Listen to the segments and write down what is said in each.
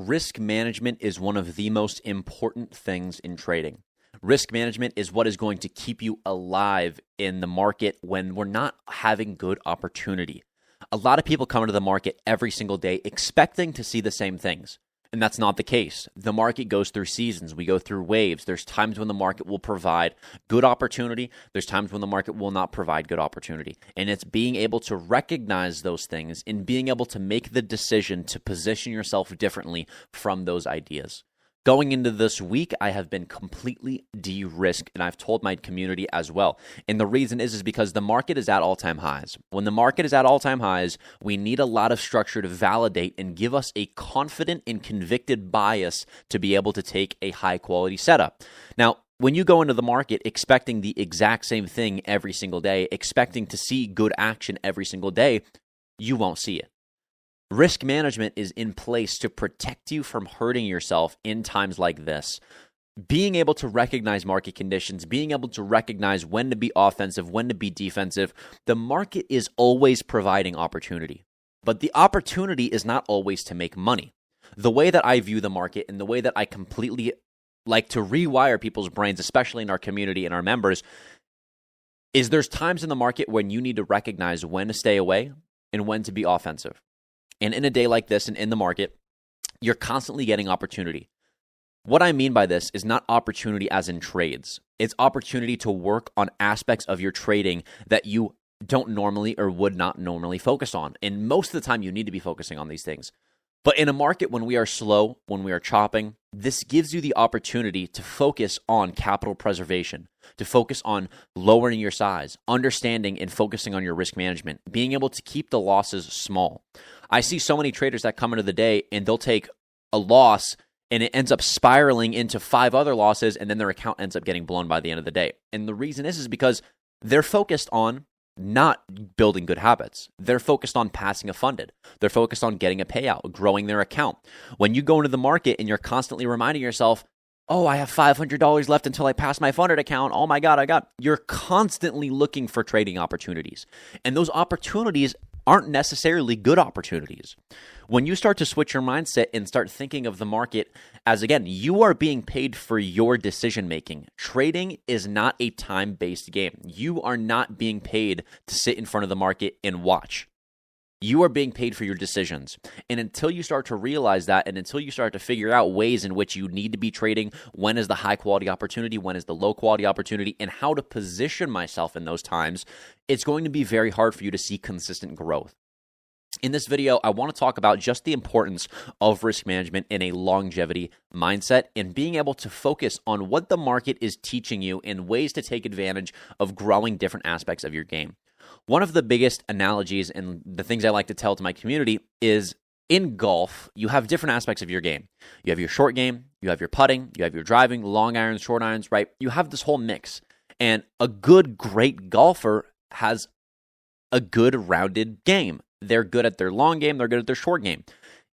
risk management is one of the most important things in trading. Risk management is what is going to keep you alive in the market when we're not having good opportunity. A lot of people come into the market every single day expecting to see the same things, and that's not the case. The market goes through seasons. We go through waves. There's times when the market will provide good opportunity. There's times when the market will not provide good opportunity. And it's being able to recognize those things and being able to make the decision to position yourself differently from those ideas. Going into this week, I have been completely de-risked, and I've told my community as well. And the reason is because the market is at all-time highs. When the market is at all-time highs, we need a lot of structure to validate and give us a confident and convicted bias to be able to take a high-quality setup. Now, when you go into the market expecting the exact same thing every single day, expecting to see good action every single day, you won't see it. Risk management is in place to protect you from hurting yourself in times like this. Being able to recognize market conditions, being able to recognize when to be offensive, when to be defensive, the market is always providing opportunity. But the opportunity is not always to make money. The way that I view the market and the way that I completely like to rewire people's brains, especially in our community and our members, is there's times in the market when you need to recognize when to stay away and when to be offensive. And in a day like this and in the market, you're constantly getting opportunity. What I mean by this is not opportunity as in trades. It's opportunity to work on aspects of your trading that you don't normally or would not normally focus on. And most of the time, you need to be focusing on these things. But in a market when we are slow, when we are chopping, this gives you the opportunity to focus on capital preservation, to focus on lowering your size, understanding and focusing on your risk management, being able to keep the losses small. I see so many traders that come into the day and they'll take a loss and it ends up spiraling into 5 other losses, and then their account ends up getting blown by the end of the day. And the reason is because they're focused on not building good habits. They're focused on passing a funded. They're focused on getting a payout, growing their account. When you go into the market and you're constantly reminding yourself, oh, I have $500 left until I pass my funded account. Oh my God, you're constantly looking for trading opportunities. And those opportunities aren't necessarily good opportunities. When you start to switch your mindset and start thinking of the market as, again, you are being paid for your decision making. Trading is not a time-based game. You are not being paid to sit in front of the market and watch. You are being paid for your decisions. And until you start to realize that, and until you start to figure out ways in which you need to be trading, when is the high quality opportunity, when is the low quality opportunity, and how to position myself in those times, it's going to be very hard for you to see consistent growth. In this video, I want to talk about just the importance of risk management in a longevity mindset and being able to focus on what the market is teaching you and ways to take advantage of growing different aspects of your game. One of the biggest analogies and the things I like to tell to my community is in golf, you have different aspects of your game. You have your short game, you have your putting, you have your driving, long irons, short irons, right? You have this whole mix. And a good, great golfer has a good rounded game. They're good at their long game, they're good at their short game.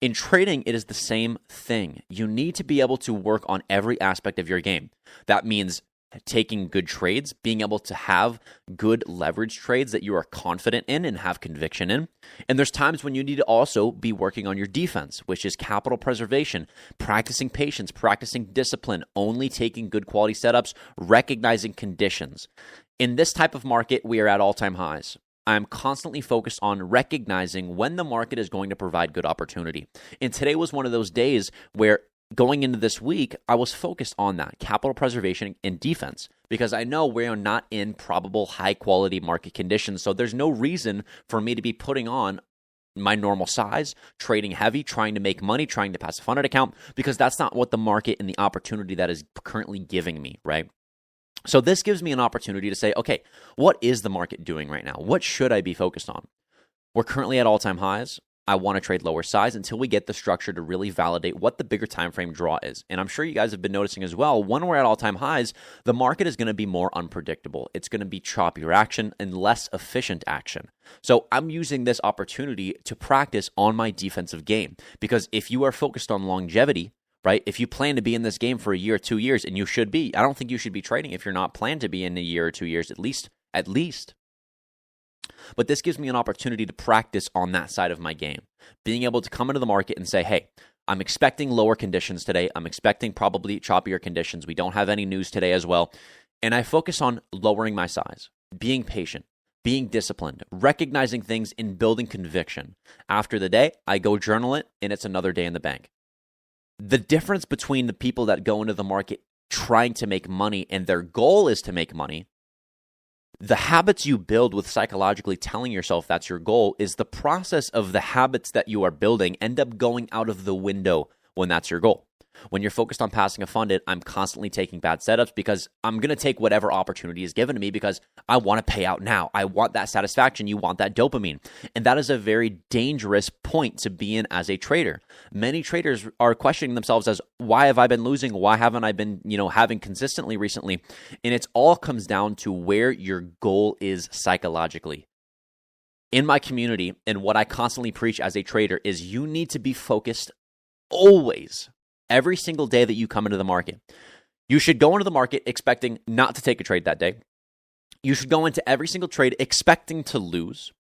In trading, it is the same thing. You need to be able to work on every aspect of your game. That means taking good trades, being able to have good leverage trades that you are confident in and have conviction in. And there's times when you need to also be working on your defense, which is capital preservation, practicing patience, practicing discipline, only taking good quality setups, recognizing conditions. In this type of market, we are at all-time highs. I'm constantly focused on recognizing when the market is going to provide good opportunity. And today was one of those days where going into this week, I was focused on that, capital preservation and defense, because I know we are not in probable high-quality market conditions, so there's no reason for me to be putting on my normal size, trading heavy, trying to make money, trying to pass a funded account, because that's not what the market and the opportunity that is currently giving me, right? So this gives me an opportunity to say, okay, what is the market doing right now? What should I be focused on? We're currently at all-time highs. I want to trade lower size until we get the structure to really validate what the bigger time frame draw is. And I'm sure you guys have been noticing as well, when we're at all-time highs, the market is going to be more unpredictable. It's going to be choppier action and less efficient action. So I'm using this opportunity to practice on my defensive game, because if you are focused on longevity, right? If you plan to be in this game for a year or 2 years, and you should be, I don't think you should be trading if you're not planned to be in a year or 2 years, at least. But this gives me an opportunity to practice on that side of my game, being able to come into the market and say, hey, I'm expecting lower conditions today. I'm expecting probably choppier conditions. We don't have any news today as well. And I focus on lowering my size, being patient, being disciplined, recognizing things and building conviction. After the day, I go journal it, and it's another day in the bank. The difference between the people that go into the market trying to make money and their goal is to make money, the habits you build with psychologically telling yourself that's your goal is the process of the habits that you are building end up going out of the window when that's your goal. When you're focused on passing a funded, I'm constantly taking bad setups because I'm going to take whatever opportunity is given to me because I want to pay out now. I want that satisfaction. You want that dopamine. And that is a very dangerous point to be in as a trader. Many traders are questioning themselves as, why have I been losing? Why haven't I been, having consistently recently? And it all comes down to where your goal is psychologically. In my community, and what I constantly preach as a trader is you need to be focused always. Every single day that you come into the market, you should go into the market expecting not to take a trade that day. You should go into every single trade expecting to lose.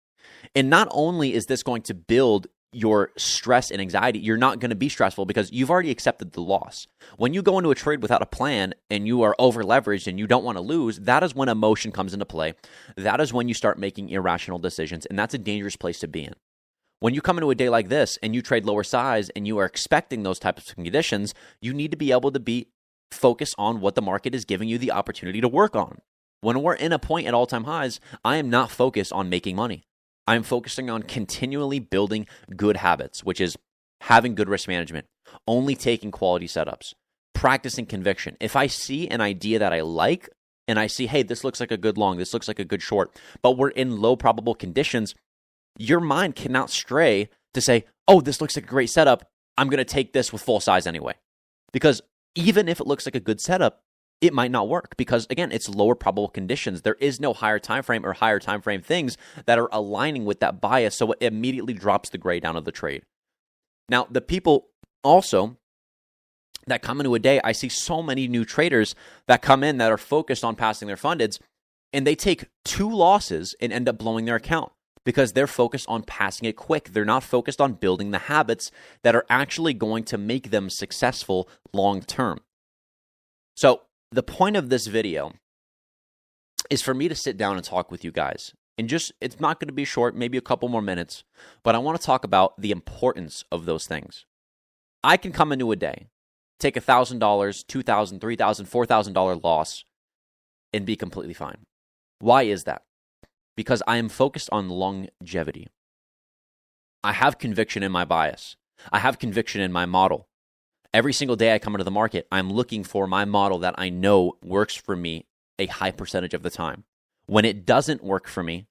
And not only is this going to build your stress and anxiety, you're not going to be stressful because you've already accepted the loss. When you go into a trade without a plan and you are over leveraged and you don't want to lose, that is when emotion comes into play. That is when you start making irrational decisions. And that's a dangerous place to be in. When you come into a day like this and you trade lower size and you are expecting those types of conditions, you need to be able to be focused on what the market is giving you the opportunity to work on. When we're in a point at all-time highs, I am not focused on making money. I'm focusing on continually building good habits, which is having good risk management, only taking quality setups, practicing conviction. If I see an idea that I like and I see, hey, this looks like a good long, this looks like a good short, but we're in low probable conditions, your mind cannot stray to say, oh, this looks like a great setup. I'm going to take this with full size anyway. Because even if it looks like a good setup, it might not work because, again, it's lower probable conditions. There is no higher time frame or higher time frame things that are aligning with that bias, so it immediately drops the grade down of the trade. Now, the people also that come into a day, I see so many new traders that come in that are focused on passing their fundeds, and they take 2 losses and end up blowing their account. Because they're focused on passing it quick. They're not focused on building the habits that are actually going to make them successful long term. So the point of this video is for me to sit down and talk with you guys. And it's not going to be short, maybe a couple more minutes, but I want to talk about the importance of those things. I can come into a day, take $1,000, $2,000, $3,000, $4,000 loss, and be completely fine. Why is that? Because I am focused on longevity. I have conviction in my bias. I have conviction in my model. Every single day I come into the market, I'm looking for my model that I know works for me a high percentage of the time. When it doesn't work for me,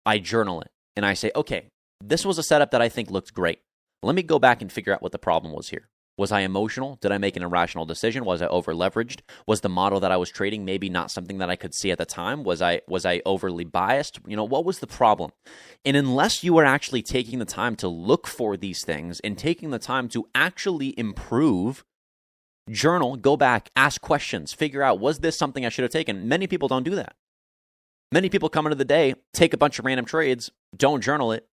I journal it and I say, okay, this was a setup that I think looked great. Let me go back and figure out what the problem was here. Was I emotional? Did I make an irrational decision? Was I over leveraged? Was the model that I was trading maybe not something that I could see at the time? Was I overly biased? What was the problem? And unless you are actually taking the time to look for these things and taking the time to actually improve, journal, go back, ask questions, figure out, was this something I should have taken? Many people don't do that. Many people come into the day, take a bunch of random trades, don't journal it,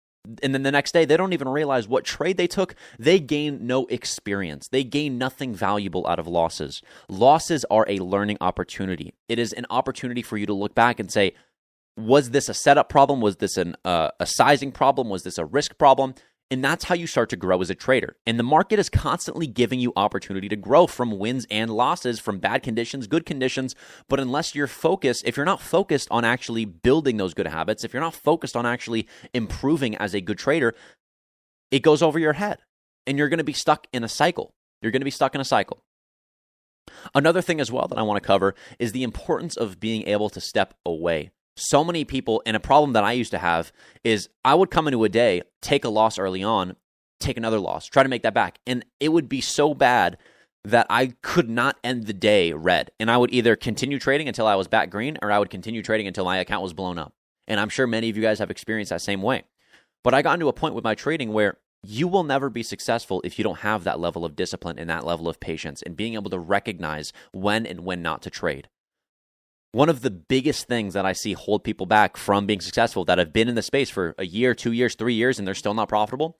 and then the next day, they don't even realize what trade they took. They gain no experience. They gain nothing valuable out of losses. Losses are a learning opportunity. It is an opportunity for you to look back and say, was this a setup problem? Was this a sizing problem? Was this a risk problem? And that's how you start to grow as a trader. And the market is constantly giving you opportunity to grow from wins and losses, from bad conditions, good conditions. But unless you're focused, if you're not focused on actually building those good habits, if you're not focused on actually improving as a good trader, it goes over your head and you're going to be stuck in a cycle. Another thing as well that I want to cover is the importance of being able to step away. So many people, and a problem that I used to have is I would come into a day, take a loss early on, take another loss, try to make that back. And it would be so bad that I could not end the day red. And I would either continue trading until I was back green, or I would continue trading until my account was blown up. And I'm sure many of you guys have experienced that same way. But I got into a point with my trading where you will never be successful if you don't have that level of discipline and that level of patience and being able to recognize when and when not to trade. One of the biggest things that I see hold people back from being successful that have been in the space for a year, 2 years, 3 years, and they're still not profitable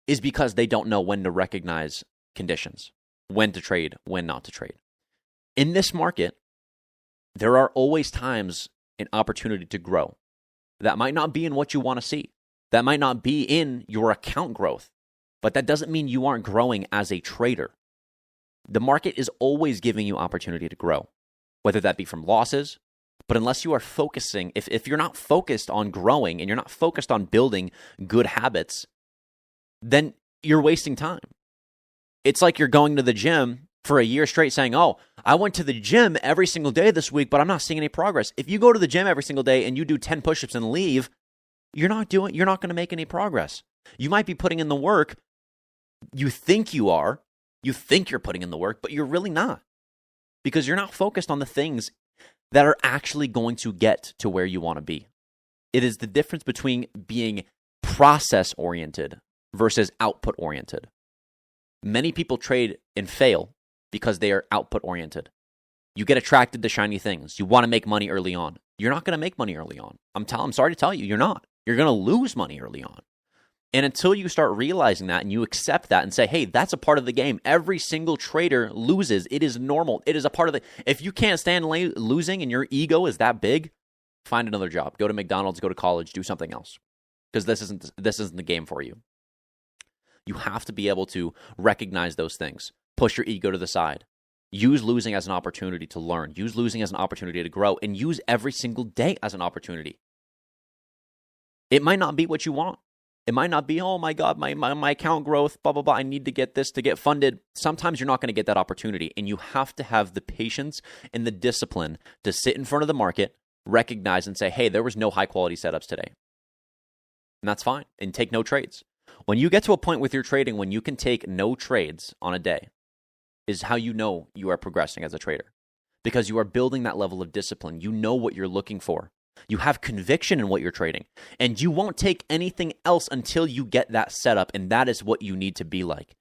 is because they don't know when to recognize conditions, when to trade, when not to trade. In this market, there are always times an opportunity to grow. That might not be in what you want to see. That might not be in your account growth, but that doesn't mean you aren't growing as a trader. The market is always giving you opportunity to grow, whether that be from losses, but unless you are focusing, if you're not focused on growing and you're not focused on building good habits, then you're wasting time. It's like you're going to the gym for a year straight saying, oh, I went to the gym every single day this week, but I'm not seeing any progress. If you go to the gym every single day and you do 10 push-ups and leave, you're not going to make any progress. You might be putting in the work. You think you are. You think you're putting in the work, but you're really not, because you're not focused on the things that are actually going to get to where you want to be. It is the difference between being process-oriented versus output-oriented. Many people trade and fail because they are output-oriented. You get attracted to shiny things. You want to make money early on. You're not going to make money early on. I'm sorry to tell you, you're not. You're going to lose money early on. And until you start realizing that and you accept that and say, hey, that's a part of the game. Every single trader loses. It is normal. It is a part of the... If you can't stand losing and your ego is that big, find another job. Go to McDonald's, go to college, do something else. Because this isn't the game for you. You have to be able to recognize those things. Push your ego to the side. Use losing as an opportunity to learn. Use losing as an opportunity to grow. And use every single day as an opportunity. It might not be what you want. It might not be, oh my God, my account growth, blah, blah, blah. I need to get this to get funded. Sometimes you're not going to get that opportunity. And you have to have the patience and the discipline to sit in front of the market, recognize and say, hey, there was no high quality setups today. And that's fine. And take no trades. When you get to a point with your trading, when you can take no trades on a day, is how you know you are progressing as a trader. Because you are building that level of discipline. You know what you're looking for. You have conviction in what you're trading, and you won't take anything else until you get that set up, and that is what you need to be like.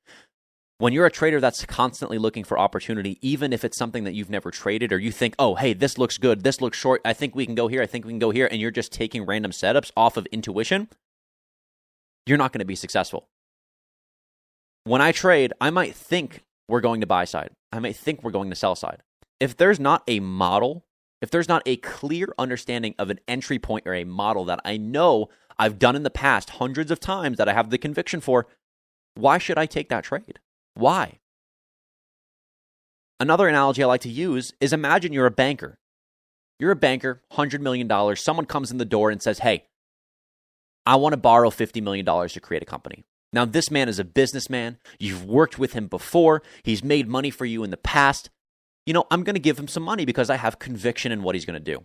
When you're a trader that's constantly looking for opportunity, even if it's something that you've never traded, or you think, oh, hey, this looks good, this looks short, I think we can go here, I think we can go here, and you're just taking random setups off of intuition, you're not going to be successful. When I trade, I might think we're going to buy side. I might think we're going to sell side. If there's not a model, if there's not a clear understanding of an entry point or a model that I know I've done in the past hundreds of times that I have the conviction for, why should I take that trade? Why? Another analogy I like to use is, imagine you're a banker. You're a banker, $100 million. Someone comes in the door and says, hey, I want to borrow $50 million to create a company. Now, this man is a businessman. You've worked with him before. He's made money for you in the past. You know, I'm going to give him some money because I have conviction in what he's going to do.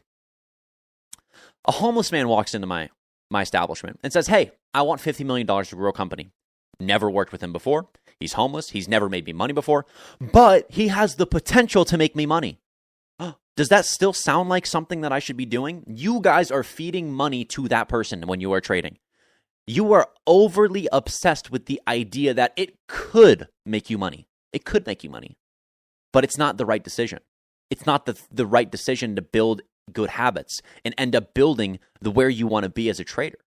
A homeless man walks into my establishment and says, hey, I want $50 million to grow a company. Never worked with him before. He's homeless. He's never made me money before, but he has the potential to make me money. Does that still sound like something that I should be doing? You guys are feeding money to that person when you are trading. You are overly obsessed with the idea that it could make you money. It could make you money. But it's not the right decision. It's not the right decision to build good habits and end up building where you want to be as a trader.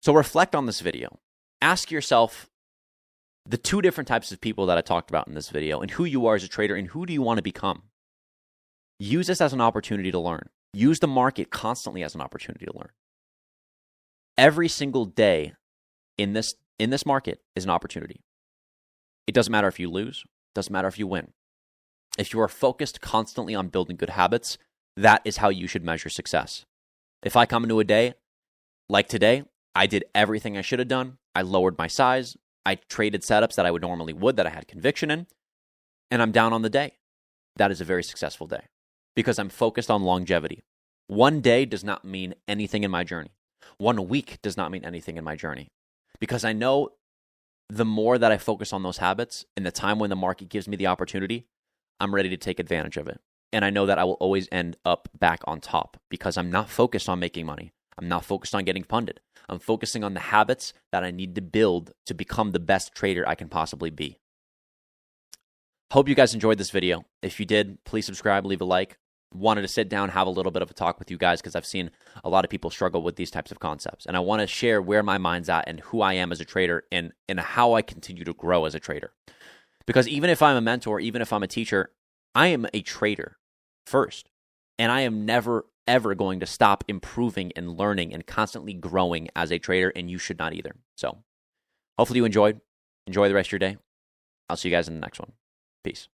So reflect on this video. Ask yourself the two different types of people that I talked about in this video, and who you are as a trader, and who do you want to become. Use this as an opportunity to learn. Use the market constantly as an opportunity to learn. Every single day in this market is an opportunity. It doesn't matter if you lose. Doesn't matter if you win. If you are focused constantly on building good habits, that is how you should measure success. If I come into a day like today, I did everything I should have done. I lowered my size. I traded setups that I that I had conviction in, and I'm down on the day. That is a very successful day because I'm focused on longevity. One day does not mean anything in my journey. 1 week does not mean anything in my journey because I know the more that I focus on those habits and the time when the market gives me the opportunity, I'm ready to take advantage of it. And I know that I will always end up back on top because I'm not focused on making money. I'm not focused on getting funded. I'm focusing on the habits that I need to build to become the best trader I can possibly be. Hope you guys enjoyed this video. If you did, please subscribe, leave a like. wanted to sit down, have a little bit of a talk with you guys because I've seen a lot of people struggle with these types of concepts. And I want to share where my mind's at and who I am as a trader and how I continue to grow as a trader. Because even if I'm a mentor, even if I'm a teacher, I am a trader first. And I am never, ever going to stop improving and learning and constantly growing as a trader, and you should not either. So hopefully you enjoyed. Enjoy the rest of your day. I'll see you guys in the next one. Peace.